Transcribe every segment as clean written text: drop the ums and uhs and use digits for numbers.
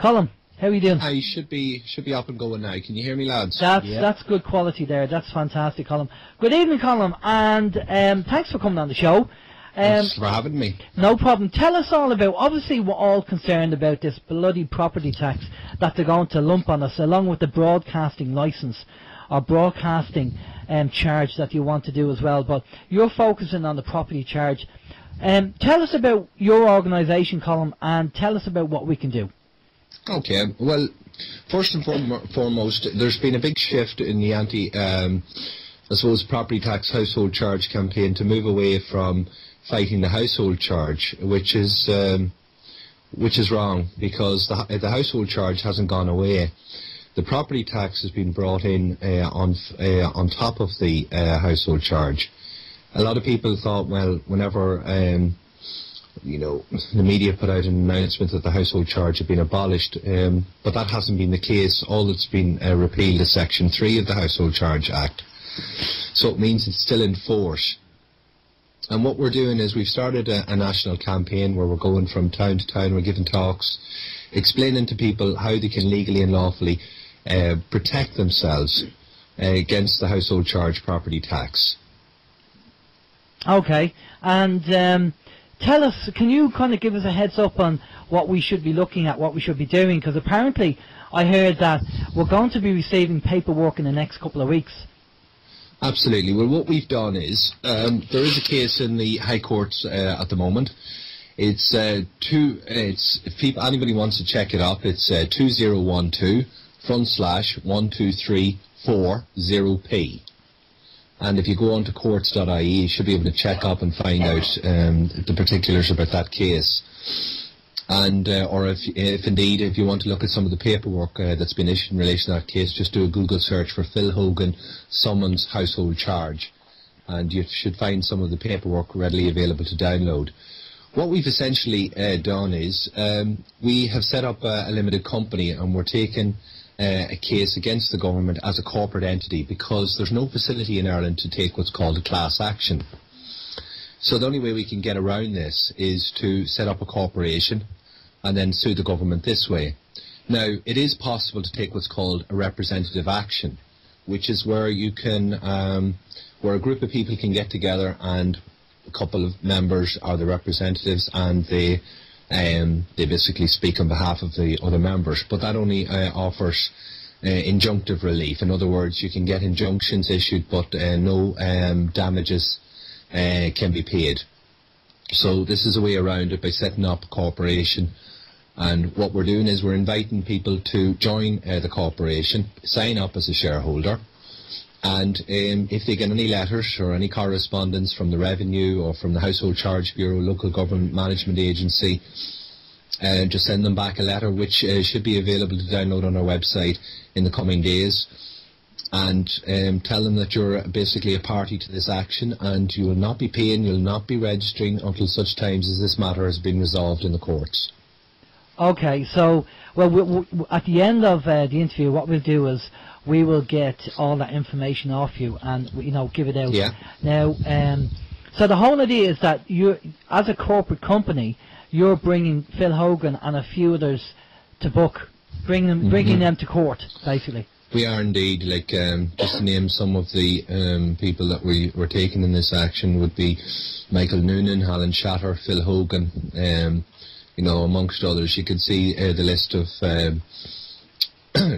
Colm, how are you doing? I should be up and going now. Can you hear me, lads? That's good quality there. That's fantastic, Colm. Good evening, Colm, and thanks for coming on the show. Thanks for having me. No problem. Tell us all about, obviously we're all concerned about this bloody property tax that they're going to lump on us, along with the broadcasting licence or broadcasting charge that you want to do as well, but you're focusing on the property charge. Tell us about your organisation, Colm, and tell us about what we can do. Okay, well, first and foremost, there's been a big shift in the I suppose, property tax household charge campaign to move away from fighting the household charge, which is wrong, because the household charge hasn't gone away. The property tax has been brought in on top of the household charge. A lot of people thought, well, whenever the media put out an announcement that the household charge had been abolished, but that hasn't been the case. All that's been repealed is Section 3 of the Household Charge Act. So it means it's still in force. And what we're doing is we've started a national campaign where we're going from town to town, we're giving talks, explaining to people how they can legally and lawfully protect themselves against the household charge property tax. Okay, and tell us, can you kind of give us a heads up on what we should be looking at, what we should be doing? Because apparently I heard that we're going to be receiving paperwork in the next couple of weeks. Absolutely. Well, what we've done is, there is a case in the High Courts at the moment. It's if anybody wants to check it up, it's 2012/12340P. And if you go on to courts.ie, you should be able to check up and find out the particulars about that case. And or if indeed if you want to look at some of the paperwork that's been issued in relation to that case, just do a Google search for Phil Hogan summons household charge, and you should find some of the paperwork readily available to download. What we've essentially done is we have set up a limited company, and we're taking a case against the government as a corporate entity, because there's no facility in Ireland to take what's called a class action. So the only way we can get around this is to set up a corporation and then sue the government this way. Now, it is possible to take what's called a representative action, which is where you can, where a group of people can get together and a couple of members are the representatives, and they basically speak on behalf of the other members. But that only offers injunctive relief. In other words, you can get injunctions issued, but no damages can be paid. So this is a way around it by setting up a corporation, and what we're doing is we're inviting people to join the corporation, sign up as a shareholder, and if they get any letters or any correspondence from the Revenue or from the Household Charge Bureau, Local Government Management Agency, just send them back a letter, which should be available to download on our website in the coming days. And tell them that you're basically a party to this action, and you will not be paying, you'll not be registering until such times as this matter has been resolved in the courts. Okay, so, well, at the end of the interview, what we'll do is we will get all that information off you and, give it out. Yeah. Now, so the whole idea is that you, as a corporate company, you're bringing Phil Hogan and a few others to book, bringing them to court, basically. We are indeed. Like, just to name some of the people that we were taking in this action would be Michael Noonan, Alan Shatter, Phil Hogan, amongst others. You can see the list of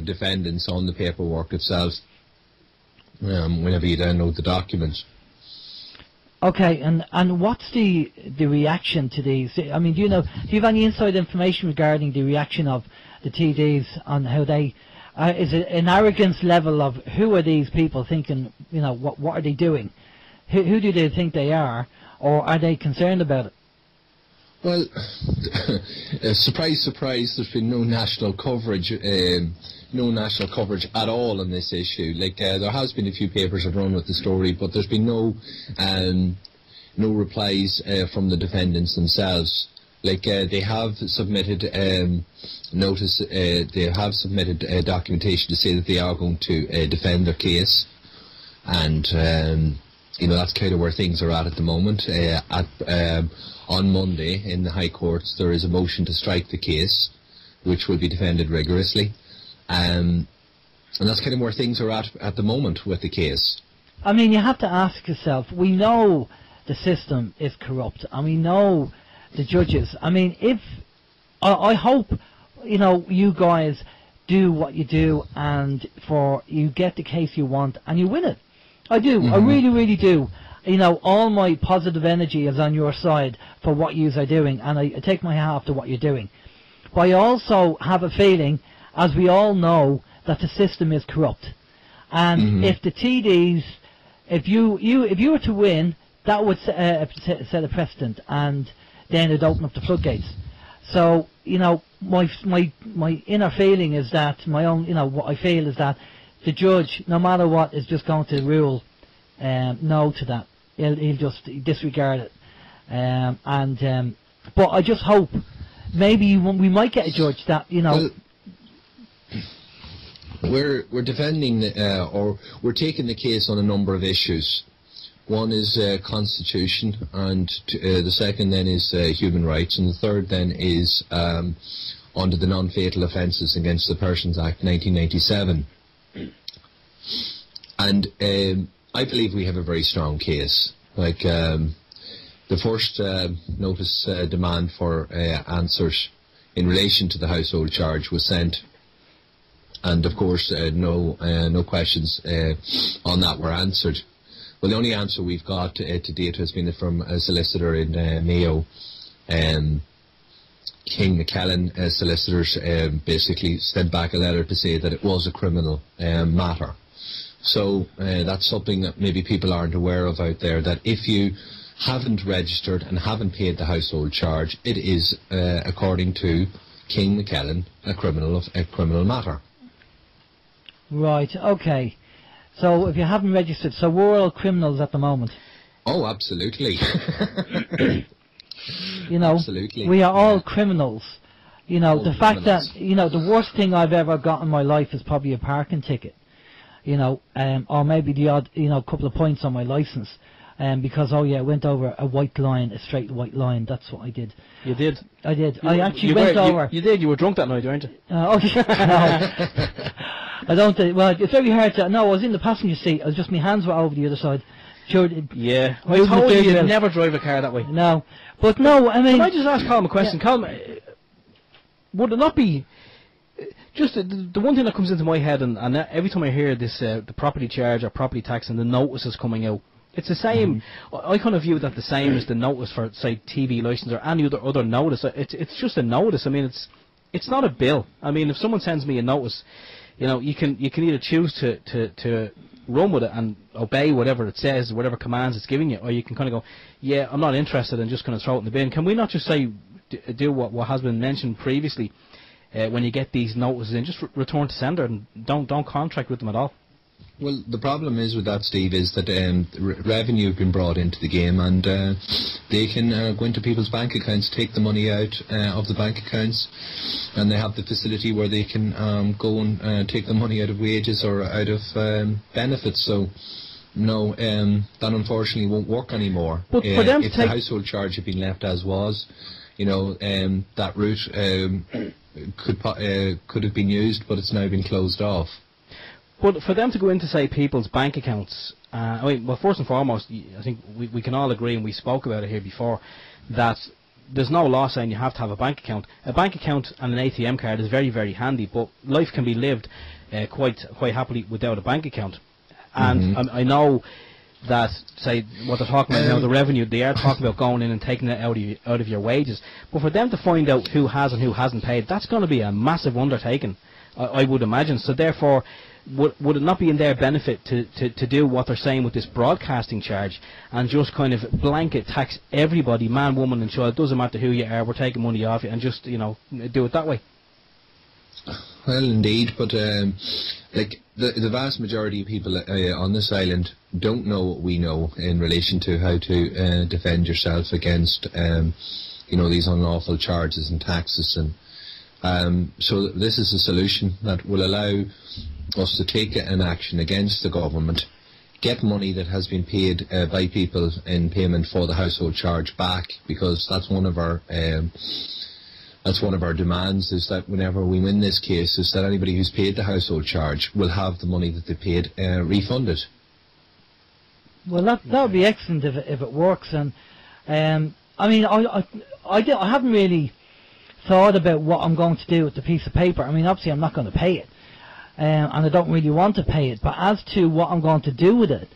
defendants on the paperwork itself whenever you download the document. Okay, and what's the reaction to these? I mean, do you have any inside information regarding the reaction of the TDs on how they? Is it an arrogance level of who are these people thinking? What are they doing? Who do they think they are, or are they concerned about it? Well, surprise, surprise, there's been no national coverage at all on this issue. Like, there has been a few papers that run with the story, but there's been no replies from the defendants themselves. Like, they have submitted they have submitted documentation to say that they are going to defend their case, and that's kind of where things are at the moment. On Monday in the High Courts there is a motion to strike the case. which will be defended rigorously. And that's kind of where things are at the moment with the case. I mean, you have to ask yourself, we know the system is corrupt, and we know the judges. I mean, I hope, you guys do what you do, and you get the case you want, and you win it. I do. I really, really do. All my positive energy is on your side for what you are doing, and I take my hat off to what you're doing. But I also have a feeling, as we all know, that the system is corrupt. And if the TDs, if you were to win, that would set a precedent, and then it'd open up the floodgates. So, my inner feeling is that, what I feel is that the judge, no matter what, is just going to rule no to that. He'll just disregard it. But I just hope maybe we might get a judge that, Well, we're defending, or we're taking the case on a number of issues. One is constitution, and the second then is human rights, and the third then is under the Non-Fatal Offences Against the Persons Act 1997. And I believe we have a very strong case. Like the first notice demand for answers in relation to the household charge was sent, and of course no questions on that were answered. Well, the only answer we've got to date has been from a solicitor in Mayo, King McKellen solicitors, basically sent back a letter to say that it was a criminal matter. So that's something that maybe people aren't aware of out there, that if you haven't registered and haven't paid the household charge, it is, according to King McKellen, a criminal matter. Right, okay. So if you haven't registered, so we're all criminals at the moment. Oh, absolutely. Absolutely. We are all criminals. The fact that, the worst thing I've ever got in my life is probably a parking ticket. Or maybe the odd, couple of points on my license. Because, I went over a white line, a straight white line. That's what I did. You did? I did. I actually went over. You did? You were drunk that night, weren't you? No. I don't think. Well, it's very hard to. No, I was in the passenger seat. My hands were over the other side. Sure. Yeah. I told you you'd never drive a car that way. No. But no, I mean. Can I just ask Colm a question? Yeah. Colm, would it not be. Just the one thing that comes into my head, and every time I hear this, the property charge or property tax and the notices coming out, it's the same. I kind of view that the same as the notice for, say, TV license or any other notice. It's just a notice. I mean, it's not a bill. I mean, if someone sends me a notice, you can either choose to run with it and obey whatever it says, whatever commands it's giving you, or you can kind of go, yeah, I'm not interested, and just kind of throw it in the bin. Can we not just say do what has been mentioned previously? When you get these notices in, just return to sender and don't contract with them at all. Well, the problem is with that, Steve, is that revenue have been brought into the game, and they can go into people's bank accounts, take the money out of the bank accounts, and they have the facility where they can go and take the money out of wages or out of benefits. So, no, that unfortunately won't work anymore. But for them if the household charge had been left as was, that route could have been used, but it's now been closed off. But for them to go into, say, people's bank accounts, well, first and foremost, I think we can all agree, and we spoke about it here before, that there's no law saying you have to have a bank account. A bank account and an ATM card is very, very handy, but life can be lived quite happily without a bank account. And I know that, say, what they're talking about now, the revenue, they are talking about going in and taking it out of your wages. But for them to find out who has and who hasn't paid, that's going to be a massive undertaking, I would imagine. So therefore, would it not be in their benefit to do what they're saying with this broadcasting charge and just kind of blanket tax everybody, man, woman and child, doesn't matter who you are, we're taking money off you, and just, do it that way? Well, indeed, but like the vast majority of people on this island don't know what we know in relation to how to defend yourself against, these unlawful charges and taxes, and so this is a solution that will allow us to take an action against the government, get money that has been paid by people in payment for the household charge back, because that's one of our That's one of our demands, is that whenever we win this case, is that anybody who's paid the household charge will have the money that they paid refunded. Well, that would be excellent if it works. And I mean, I haven't really thought about what I'm going to do with the piece of paper. I mean, obviously I'm not going to pay it, and I don't really want to pay it. But as to what I'm going to do with it,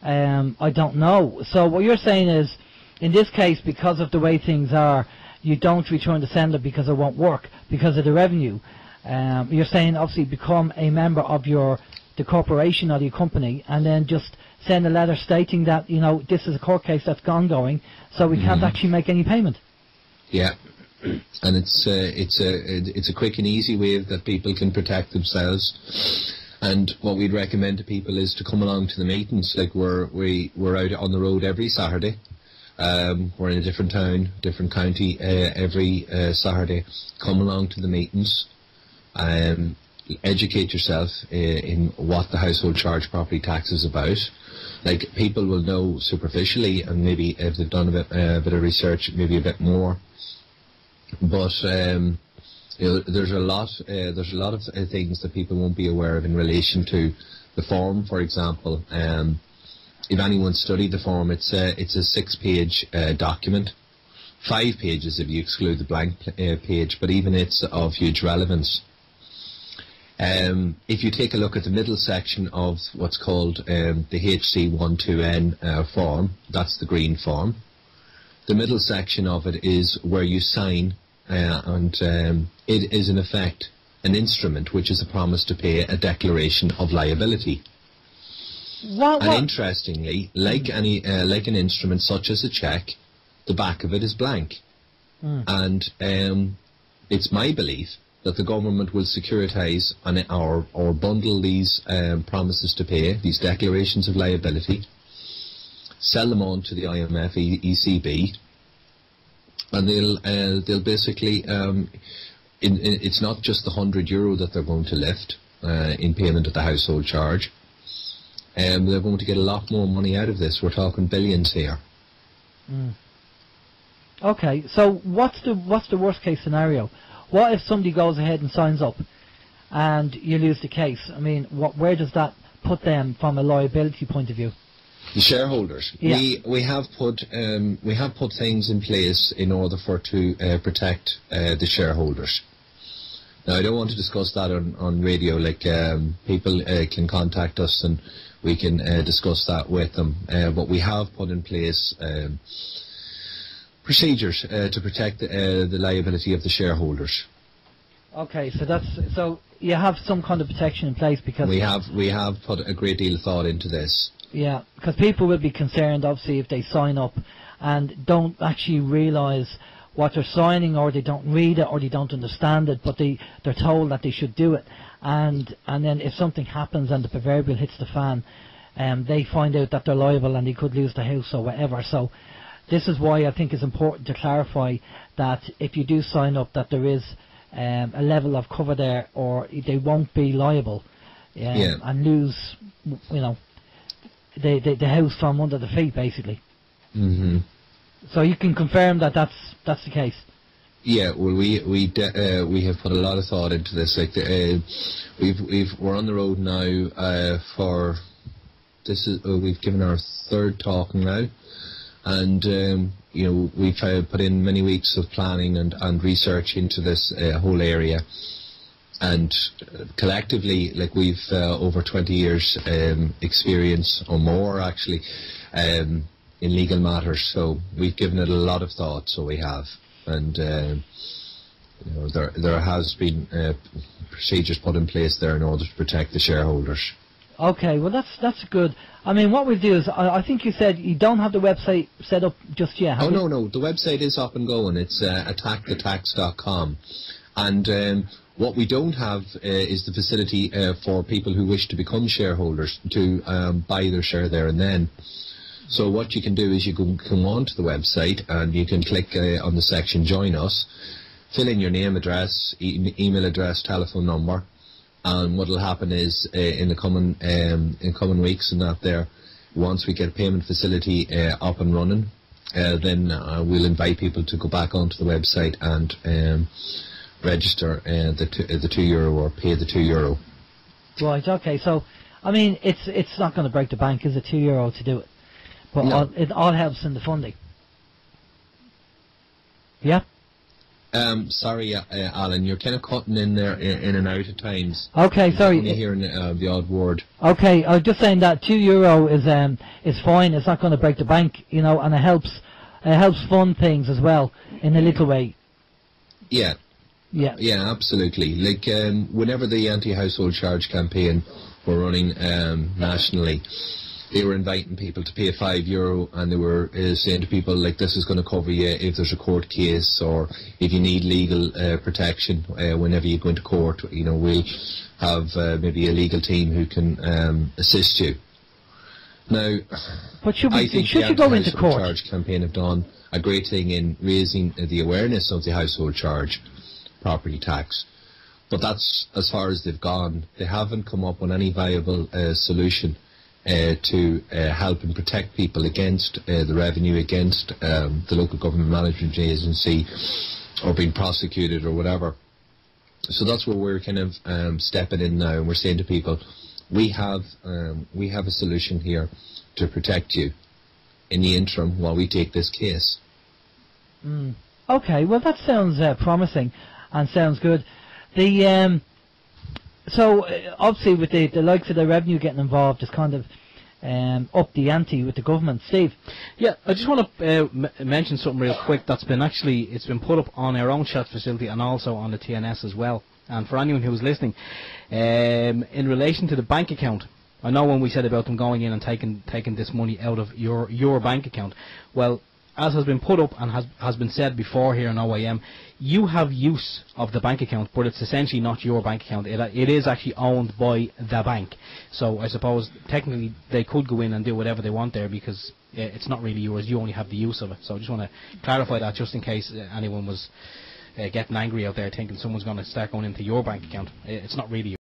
I don't know. So what you're saying is, in this case, because of the way things are, you don't return the sender because it won't work, because of the revenue. You're saying, obviously, become a member of the corporation or the company, and then just send a letter stating that, you know, this is a court case that's ongoing, so we can't actually make any payment. Yeah, and it's a quick and easy way that people can protect themselves. And what we'd recommend to people is to come along to the meetings. Like we're out on the road every Saturday. We're in a different town, different county every Saturday. Come along to the meetings. Educate yourself in what the household charge property tax is about. Like, people will know superficially, and maybe if they've done a bit of research, maybe a bit more. But you know, there's a lot of things that people won't be aware of in relation to the form. For example, if anyone studied the form, it's a 6-page document, 5 pages if you exclude the blank page, but even it's of huge relevance. If you take a look at the middle section of what's called the HC12N form, that's the green form. The middle section of it is where you sign, and it is in effect an instrument, which is a promise to pay a declaration of liability. And interestingly, like an instrument such as a cheque, the back of it is blank. And it's my belief that the government will securitise or bundle these promises to pay, these declarations of liability, sell them on to the IMF, ECB, and they'll basically, it's not just the €100 that they're going to lift in payment of the household charge. They're going to get a lot more money out of this. We're talking billions here. Okay, so what's the worst case scenario? What if somebody goes ahead and signs up and you lose the case? I mean, where does that put them from a liability point of view? The shareholders. Yeah. We have put things in place in order to protect the shareholders. Now, I don't want to discuss that on radio. Like, people can contact us and we can discuss that with them. But we have put in place procedures to protect the liability of the shareholders. Okay, so you have some kind of protection in place, because we have put a great deal of thought into this. Yeah, because people will be concerned, obviously, if they sign up and don't actually realise what they're signing, or they don't read it, or they don't understand it, but they're told that they should do it, and then if something happens and the proverbial hits the fan, they find out that they're liable and they could lose the house or whatever. So this is why I think it's important to clarify that if you do sign up, that there is a level of cover there, or they won't be liable and lose, you know, the house from under the feet, basically. So you can confirm that that's the case. Yeah, well, we have put a lot of thought into this. Like, we're on the road now for this is we've given our 3rd talk now, and you know, we've put in many weeks of planning and research into this whole area, and collectively, like, we've over 20 years experience or more, actually, in legal matters. So we've given it a lot of thought. So we have, and you know, there has been procedures put in place there in order to protect the shareholders. Okay, well that's good. I mean, what we'll do is, I think you said you don't have the website set up just yet. Oh, no, the website is up and going. It's attackthetax.com, and what we don't have is the facility for people who wish to become shareholders to buy their share there and then. So what you can do is you can come onto the website and you can click on the section Join Us, fill in your name, address, email address, telephone number, and what will happen is in the coming weeks and that there, once we get a payment facility up and running, then we'll invite people to go back onto the website and register the €2 or pay the €2. Right. Okay. So, I mean, it's not going to break the bank, is it? €2 to do it, but No. it all helps in the funding. Yeah. Sorry, Alan, you're kind of cutting in there in and out at times. Okay. Sorry. Only hearing the odd word. Okay. I was just saying that €2 is fine. It's not going to break the bank, you know, and it helps fund things as well in a little way. Yeah. Yeah. Yeah, absolutely. Like whenever the anti-household charge campaign were running nationally, they were inviting people to pay €5, and they were saying to people, like, this is going to cover you if there's a court case or if you need legal protection whenever you go into court. You know, we'll have maybe a legal team who can assist you. Now, But should I think you the go into anti-household court? charge campaign have done a great thing in raising the awareness of the household charge property tax, but that's as far as they've gone. They haven't come up with any viable solution to help and protect people against the revenue, against the local government management agency, or being prosecuted or whatever. So that's where we're kind of stepping in now, and we're saying to people, we have a solution here to protect you in the interim while we take this case. Okay, well that sounds promising and sounds good. The so obviously with the likes of the revenue getting involved, it's kind of up the ante with the government. Steve? Yeah, I just want to mention something real quick that's been it's been put up on our own chat facility and also on the TNS as well. And for anyone who's listening, in relation to the bank account, I know when we said about them going in and taking this money out of your bank account, well, as has been put up and has been said before here in OIM, you have use of the bank account, but it's essentially not your bank account. It is actually owned by the bank. So I suppose technically they could go in and do whatever they want there because it's not really yours. You only have the use of it. So I just want to clarify that just in case anyone was getting angry out there thinking someone's going to start going into your bank account. It's not really